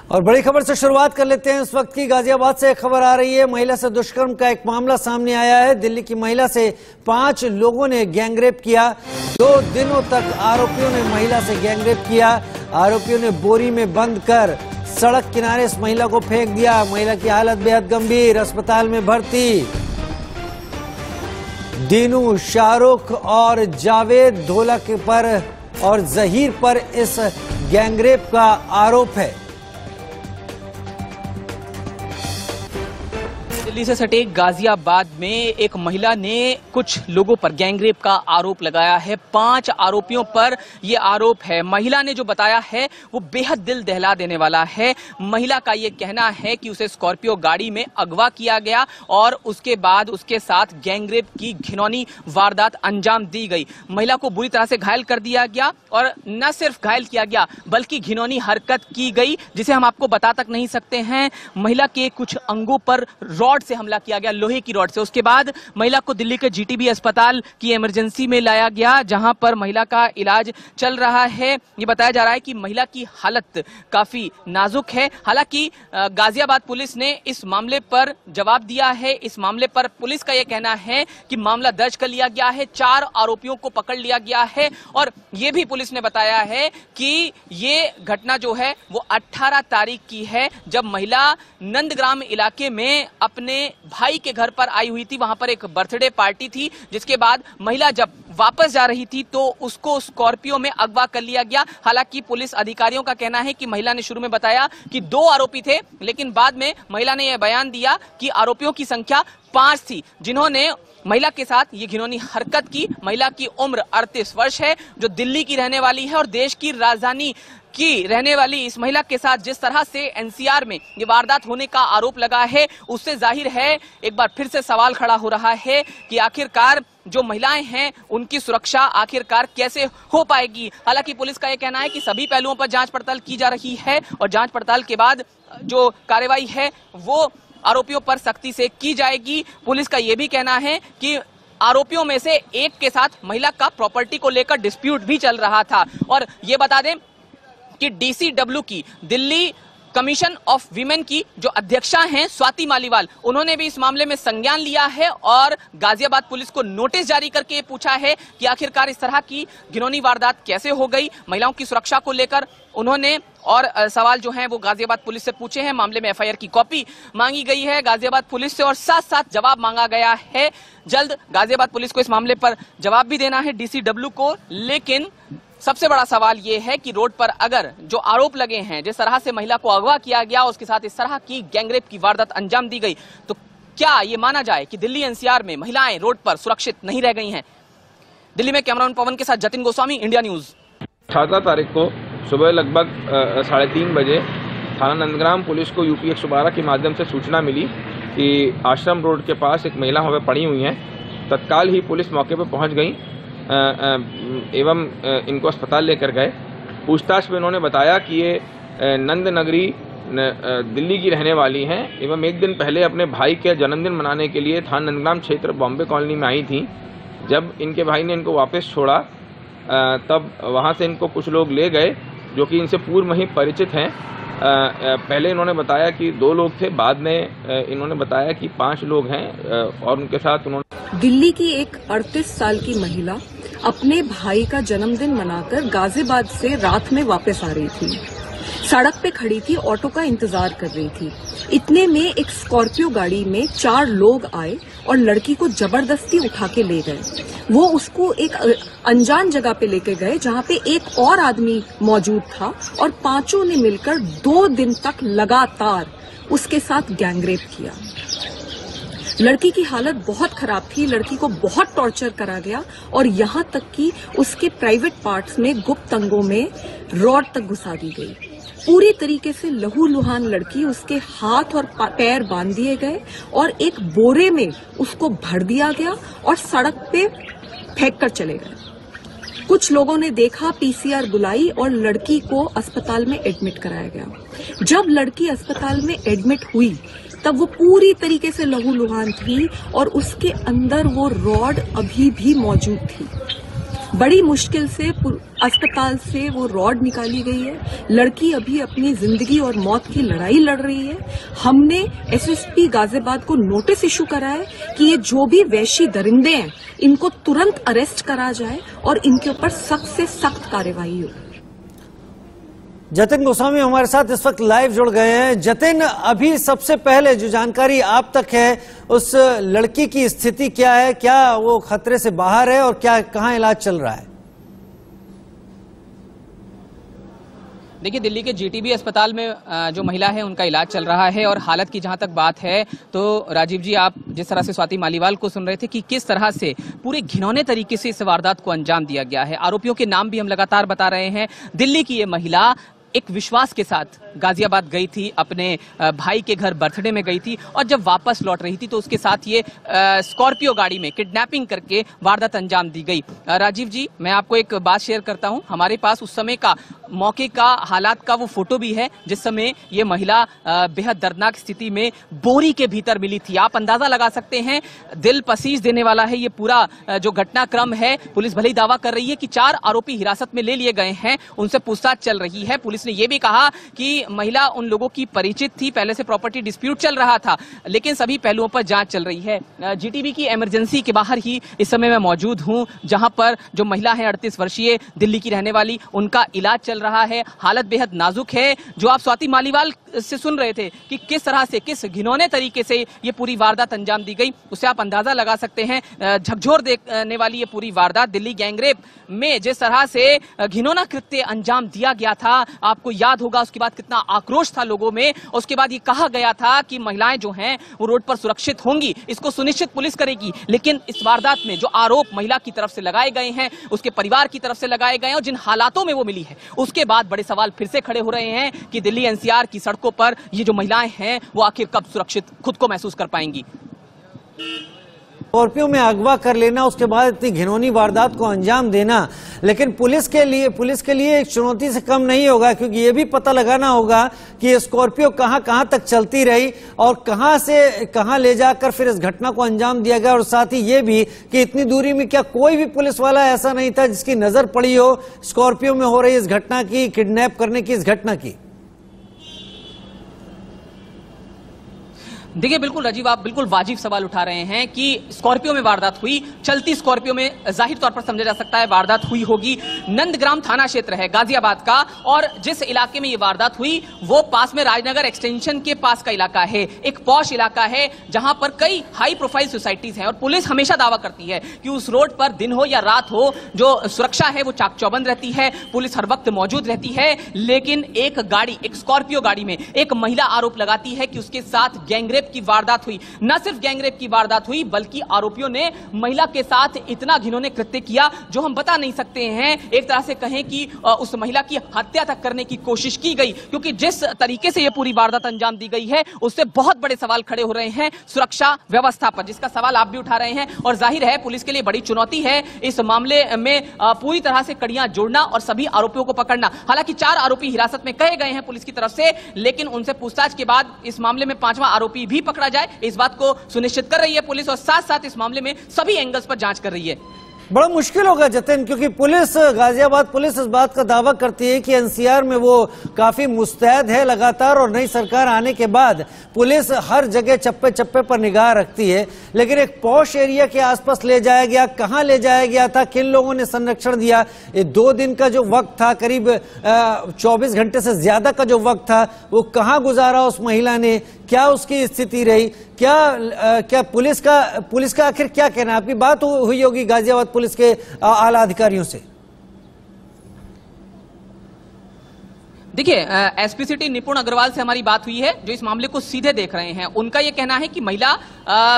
और बड़ी खबर से शुरुआत कर लेते हैं। इस वक्त की गाजियाबाद से एक खबर आ रही है। महिला से दुष्कर्म का एक मामला सामने आया है। दिल्ली की महिला से 5 लोगों ने गैंगरेप किया। 2 दिनों तक आरोपियों ने महिला से गैंगरेप किया। आरोपियों ने बोरी में बंद कर सड़क किनारे इस महिला को फेंक दिया। महिला की हालत बेहद गंभीर, अस्पताल में भर्ती। दीनू, शाहरुख और जावेद ढोलक पर और जहीर पर इस गैंगरेप का आरोप है। दिल्ली से सटे गाजियाबाद में एक महिला ने कुछ लोगों पर गैंगरेप का आरोप लगाया है। 5 आरोपियों पर यह आरोप है। महिला ने जो बताया है वो बेहद दिल दहला देने वाला है। महिला का यह कहना है कि उसे स्कॉर्पियो गाड़ी में अगवा किया गया और उसके बाद उसके साथ गैंगरेप की घिनौनी वारदात अंजाम दी गई। महिला को बुरी तरह से घायल कर दिया गया और न सिर्फ घायल किया गया बल्कि घिनौनी हरकत की गई जिसे हम आपको बता तक नहीं सकते हैं। महिला के कुछ अंगों पर रॉड से हमला किया गया, लोहे की रॉड से। उसके बाद महिला को दिल्ली के जीटीबी अस्पताल की इमरजेंसी में लाया गया जहां पर महिला का इलाज चल रहा है। ये बताया जा रहा है कि महिला की हालत काफी नाजुक है। हालांकि गाजियाबाद पुलिस ने इस मामले पर जवाब दिया है। इस मामले पर पुलिस का यह कहना है कि मामला दर्ज कर लिया गया है। 4 आरोपियों को पकड़ लिया गया है और यह भी पुलिस ने बताया है कि ये घटना जो है वो 18 तारीख की है, जब महिला नंदग्राम इलाके में अपने भाई के घर पर आई हुई थी। वहां पर एक बर्थडे पार्टी थी, जिसके बाद महिला जब वापस जा रही थी तो उसको स्कॉर्पियो में अगवा कर लिया गया। हालांकि पुलिस अधिकारियों का कहना है कि महिला ने शुरू में बताया कि 2 आरोपी थे, लेकिन बाद में महिला ने यह बयान दिया कि आरोपियों की संख्या 5 थी जिन्होंने महिला के साथ ये घिनौनी हरकत की। महिला की उम्र 38 वर्ष है, जो दिल्ली की रहने वाली है और देश की राजधानी की रहने वाली इस महिला के साथ जिस तरह से एनसीआर में ये वारदात होने का आरोप लगा है, उससे जाहिर है एक बार फिर से सवाल खड़ा हो रहा है कि आखिरकार जो महिलाएं हैं उनकी सुरक्षा आखिरकार कैसे हो पाएगी। हालांकि पुलिस का यह कहना है कि सभी पहलुओं पर जांच पड़ताल की जा रही है और जांच पड़ताल के बाद जो कार्रवाई है वो आरोपियों पर सख्ती से की जाएगी। पुलिस का यह भी कहना है कि आरोपियों में से एक के साथ महिला का प्रॉपर्टी को लेकर डिस्प्यूट भी चल रहा था। और ये बता दें कि डीसीडब्ल्यू की दिल्ली कमीशन ऑफ वीमेन की जो अध्यक्षा हैं स्वाति मालीवाल, उन्होंने भी इस मामले में संज्ञान लिया है और गाजियाबाद पुलिस को नोटिस जारी करके पूछा है कि आखिरकार इस तरह की घिनौनी वारदात कैसे हो गई। महिलाओं की सुरक्षा को लेकर उन्होंने और सवाल जो हैं वो गाजियाबाद पुलिस से पूछे हैं। मामले में एफआईआर की कॉपी मांगी गई है गाजियाबाद पुलिस से और साथ साथ जवाब मांगा गया है। जल्द गाजियाबाद पुलिस को इस मामले पर जवाब भी देना है डीसीडब्ल्यू को। लेकिन सबसे बड़ा सवाल यह है कि रोड पर अगर जो आरोप लगे हैं, जिस तरह से महिला को अगवा किया गया उसके साथ इस तरह की गैंगरेप की वारदात अंजाम दी गई, तो क्या ये माना जाए कि दिल्ली एनसीआर में महिलाएं रोड पर सुरक्षित नहीं रह गई हैं? दिल्ली में कैमरामैन पवन के साथ जतिन गोस्वामी, इंडिया न्यूज। 18 तारीख को सुबह लगभग 3:30 बजे थाना नंदग्राम पुलिस को यूपी 112 के माध्यम से सूचना मिली कि आश्रम रोड के पास एक महिला वहाँ पे पड़ी हुई है। तत्काल ही पुलिस मौके पर पहुँच गई एवं इनको अस्पताल लेकर गए। पूछताछ में इन्होंने बताया कि ये नंद नगरी दिल्ली की रहने वाली हैं एवं एक दिन पहले अपने भाई के जन्मदिन मनाने के लिए थाना नंदग्राम क्षेत्र बॉम्बे कॉलोनी में आई थी। जब इनके भाई ने इनको वापस छोड़ा तब वहाँ से इनको कुछ लोग ले गए जो कि इनसे पूर्व में ही परिचित हैं। पहले इन्होंने बताया कि 2 लोग थे, बाद में इन्होंने बताया कि 5 लोग हैं और उनके साथ उन्होंने दिल्ली की एक 38 साल की महिला अपने भाई का जन्मदिन मनाकर गाजियाबाद से रात में वापस आ रही थी। सड़क पे खड़ी थी, ऑटो का इंतजार कर रही थी। इतने में एक स्कॉर्पियो गाड़ी में 4 लोग आए और लड़की को जबरदस्ती उठा के ले गए। वो उसको एक अनजान जगह पे लेके गए जहाँ पे एक और आदमी मौजूद था और 5 ने मिलकर 2 दिन तक लगातार उसके साथ गैंगरेप किया। लड़की की हालत बहुत खराब थी, लड़की को बहुत टॉर्चर करा गया और यहाँ तक कि उसके प्राइवेट पार्ट्स में, गुप्त अंगों में रॉड तक घुसा दी गई। पूरी तरीके से लहूलुहान लड़की, उसके हाथ और पैर बांध दिए गए और एक बोरे में उसको भर दिया गया और सड़क पे फेंक कर चले गए। कुछ लोगों ने देखा, पीसीआर बुलाई और लड़की को अस्पताल में एडमिट कराया गया। जब लड़की अस्पताल में एडमिट हुई तब वो पूरी तरीके से लहूलुहान थी और उसके अंदर वो रॉड अभी भी मौजूद थी। बड़ी मुश्किल से अस्पताल से वो रॉड निकाली गई है। लड़की अभी अपनी जिंदगी और मौत की लड़ाई लड़ रही है। हमने एसएसपी गाजियाबाद को नोटिस इशू करा है कि ये जो भी वैशी दरिंदे हैं इनको तुरंत अरेस्ट करा जाए और इनके ऊपर सख्त से सख्त कार्रवाई हो। जतिन गोस्वामी हमारे साथ इस वक्त लाइव जुड़ गए हैं। जतिन, अभी सबसे पहले जो जानकारी आप तक है उस लड़की की स्थिति क्या है? क्या वो खतरे से बाहर है और क्या कहां इलाज चल रहा है? देखिए, दिल्ली के जीटीबी अस्पताल में जो महिला है उनका इलाज चल रहा है और हालत की जहां तक बात है तो राजीव जी, आप जिस तरह से स्वाति मालीवाल को सुन रहे थे कि किस तरह से पूरे घिनौने तरीके से इस वारदात को अंजाम दिया गया है। आरोपियों के नाम भी हम लगातार बता रहे हैं। दिल्ली की ये महिला एक विश्वास के साथ गाजियाबाद गई थी, अपने भाई के घर बर्थडे में गई थी और जब वापस लौट रही थी तो उसके साथ ये स्कॉर्पियो गाड़ी में किडनैपिंग करके वारदात अंजाम दी गई। राजीव जी, मैं आपको एक बात शेयर करता हूं। हमारे पास उस समय का मौके का हालात का वो फोटो भी है जिस समय ये महिला बेहद दर्दनाक स्थिति में बोरी के भीतर मिली थी। आप अंदाजा लगा सकते हैं, दिल पसीज देने वाला है ये पूरा जो घटनाक्रम है। पुलिस भले ही दावा कर रही है कि 4 आरोपी हिरासत में ले लिए गए हैं, उनसे पूछताछ चल रही है। पुलिस ने यह भी कहा कि महिला उन लोगों की परिचित थी, पहले से प्रॉपर्टी डिस्प्यूट चल रहा था, लेकिन सभी पहलुओं पर जांच चल रही है। जीटीबी की इमरजेंसी के बाहर ही इस समय मैं मौजूद हूं, जहां पर जो महिला है 38 वर्षीय दिल्ली की रहने वाली, उनका इलाज चल रहा है। हालत बेहद नाजुक है। जो आप स्वाति मालीवाल से सुन रहे थे कि किस तरह से, किस घिनौने तरीके से ये पूरी वारदात अंजाम दी गई, उससे आप अंदाजा लगा सकते हैं। झकझोर देने वाली ये पूरी वारदात, दिल्ली गैंगरेप में जिस तरह से घिनौना कृत्य अंजाम दिया गया था, आपको याद होगा उसके बाद कितना आक्रोश था लोगों में। उसके बाद ये कहा गया था कि महिलाएं जो हैं वो रोड पर सुरक्षित होंगी, इसको सुनिश्चित पुलिस करेगी। लेकिन इस वारदात में जो आरोप महिला की तरफ से लगाए गए हैं, उसके परिवार की तरफ से लगाए गए हैं और जिन हालातों में वो मिली है, उसके बाद बड़े सवाल फिर से खड़े हो रहे हैं कि दिल्ली एनसीआर की सड़कों पर ये जो महिलाएं हैं वो आखिर कब सुरक्षित खुद को महसूस कर पाएंगी। स्कॉर्पियो में अगवा कर लेना, उसके बाद इतनी घिनौनी वारदात को अंजाम देना, लेकिन पुलिस के लिए एक चुनौती से कम नहीं होगा, क्योंकि ये भी पता लगाना होगा कि ये स्कॉर्पियो कहां तक चलती रही और कहां से कहां ले जाकर फिर इस घटना को अंजाम दिया गया। और साथ ही ये भी कि इतनी दूरी में क्या कोई भी पुलिस वाला ऐसा नहीं था जिसकी नजर पड़ी हो स्कॉर्पियो में हो रही इस घटना की, किडनैप करने की इस घटना की। देखिए, बिल्कुल राजीव, आप बिल्कुल वाजिब सवाल उठा रहे हैं कि स्कॉर्पियो में वारदात हुई। चलती स्कॉर्पियो में जाहिर तौर पर समझा जा सकता है वारदात हुई होगी। नंदग्राम थाना क्षेत्र है गाजियाबाद का और जिस इलाके में ये वारदात हुई वो पास में राजनगर एक्सटेंशन के पास का इलाका है। एक पॉश इलाका है जहां पर कई हाई प्रोफाइल सोसाइटीज हैं और पुलिस हमेशा दावा करती है कि उस रोड पर दिन हो या रात हो, जो सुरक्षा है वो चाक चौबंद रहती है, पुलिस हर वक्त मौजूद रहती है। लेकिन एक गाड़ी, एक स्कॉर्पियो गाड़ी में एक महिला आरोप लगाती है कि उसके साथ गैंगरेप की वारदात हुई। न सिर्फ गैंगरेप की वारदात हुई बल्कि आरोपियों ने महिला के साथ इतना घिनौने कृत्य किया जो हम बता नहीं सकते हैं। एक तरह से कहें कि उस महिला की हत्या तक करने की कोशिश की गई, क्योंकि जिस तरीके से यह पूरी वारदात अंजाम दी गई है उससे बहुत बड़े सवाल खड़े हो रहे हैं सुरक्षा व्यवस्था पर, जिसका सवाल आप भी उठा रहे हैं। और जाहिर है पुलिस के लिए बड़ी चुनौती है इस मामले में पूरी तरह से कड़ियां जोड़ना और सभी आरोपियों को पकड़ना। हालांकि 4 आरोपी हिरासत में कहे गए हैं पुलिस की तरफ से, लेकिन उनसे पूछताछ के बाद इस मामले में 5वां आरोपी भी पकड़ा जाए, इस बात को सुनिश्चित कर रही है पुलिस और साथ साथ इस मामले में सभी एंगल्स पर जांच कर रही है। बड़ा मुश्किल होगा जतिन, क्योंकि पुलिस, गाजियाबाद पुलिस इस बात का दावा करती है कि एनसीआर में वो काफी मुस्तैद है लगातार और नई सरकार आने के बाद पुलिस हर जगह चप्पे चप्पे पर निगाह रखती है। लेकिन एक पॉश एरिया के आसपास ले जाया गया, कहां ले जाया गया था, किन लोगों ने संरक्षण दिया, ये 2 दिन का जो वक्त था, करीब 24 घंटे से ज्यादा का जो वक्त था, वो कहां गुजारा उस महिला ने, क्या उसकी स्थिति रही, क्या पुलिस का आखिर क्या कहना? आपकी बात हुई होगी गाजियाबाद पुलिस के आला अधिकारियों से। देखिए, एसपी सिटी निपुण अग्रवाल से हमारी बात हुई है जो इस मामले को सीधे देख रहे हैं। उनका यह कहना है कि महिला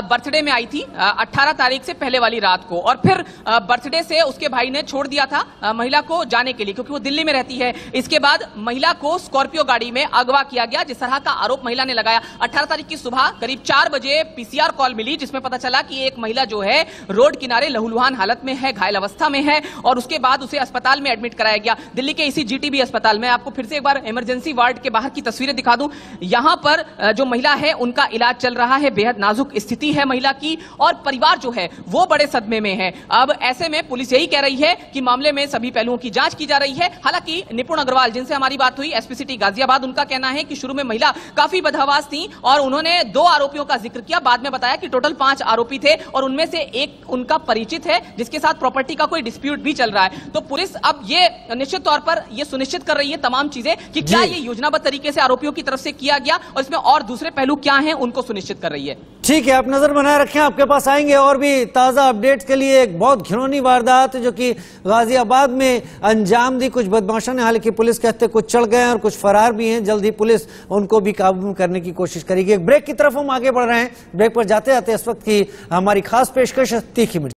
बर्थडे में आई थी 18 तारीख से पहले वाली रात को और फिर बर्थडे से उसके भाई ने छोड़ दिया था महिला को जाने के लिए, क्योंकि वो दिल्ली में रहती है। इसके बाद महिला को स्कॉर्पियो गाड़ी में अगवा किया गया, जिस तरह का आरोप महिला ने लगाया। 18 तारीख की सुबह करीब 4 बजे पीसीआर कॉल मिली जिसमें पता चला कि एक महिला जो है रोड किनारे लहूलुहान हालत में है, घायल अवस्था में है और उसके बाद उसे अस्पताल में एडमिट कराया गया, दिल्ली के इसी जीटीबी अस्पताल में। आपको फिर से एक बार इमरजेंसी वार्ड के बाहर की तस्वीरें दिखा दूं। यहां पर जो महिला है उनका इलाज चल रहा है, बेहद नाजुक स्थिति है महिला की और परिवार जो है वो बड़े सदमे में है। अब ऐसे में पुलिस यही कह रही है कि मामले में सभी पहलुओं की जांच की जा रही है। हालांकि निपुण अग्रवाल जिनसे हमारी बात हुई एसपी सिटी गाजियाबाद, उनका कहना है कि शुरू में महिला काफी बदहवास थी और उन्होंने 2 आरोपियों का जिक्र किया, बाद में बताया कि टोटल 5 आरोपी थे और उनमें से एक उनका परिचित है जिसके साथ प्रॉपर्टी का कोई डिस्प्यूट भी चल रहा है। तो पुलिस अब ये निश्चित तौर पर यह सुनिश्चित कर रही है तमाम चीजें कि क्या ये योजनाबद्ध तरीके से आरोपियों की तरफ से किया गया और इसमें और दूसरे पहलू क्या हैं उनको सुनिश्चित कर रही है। ठीक है, आप नजर बनाए रखें, आपके पास आएंगे और भी ताजा अपडेट के लिए। एक बहुत घिनौनी वारदात जो कि गाजियाबाद में अंजाम दी कुछ बदमाशों ने, हालांकि पुलिस कहते कुछ चढ़ गए हैं और कुछ फरार भी हैं। जल्द ही पुलिस उनको भी काबू करने की कोशिश करेगी। एक ब्रेक की तरफ हम आगे बढ़ रहे हैं। ब्रेक पर जाते जाते इस वक्त की हमारी खास पेशकश तीखी मिर्ची।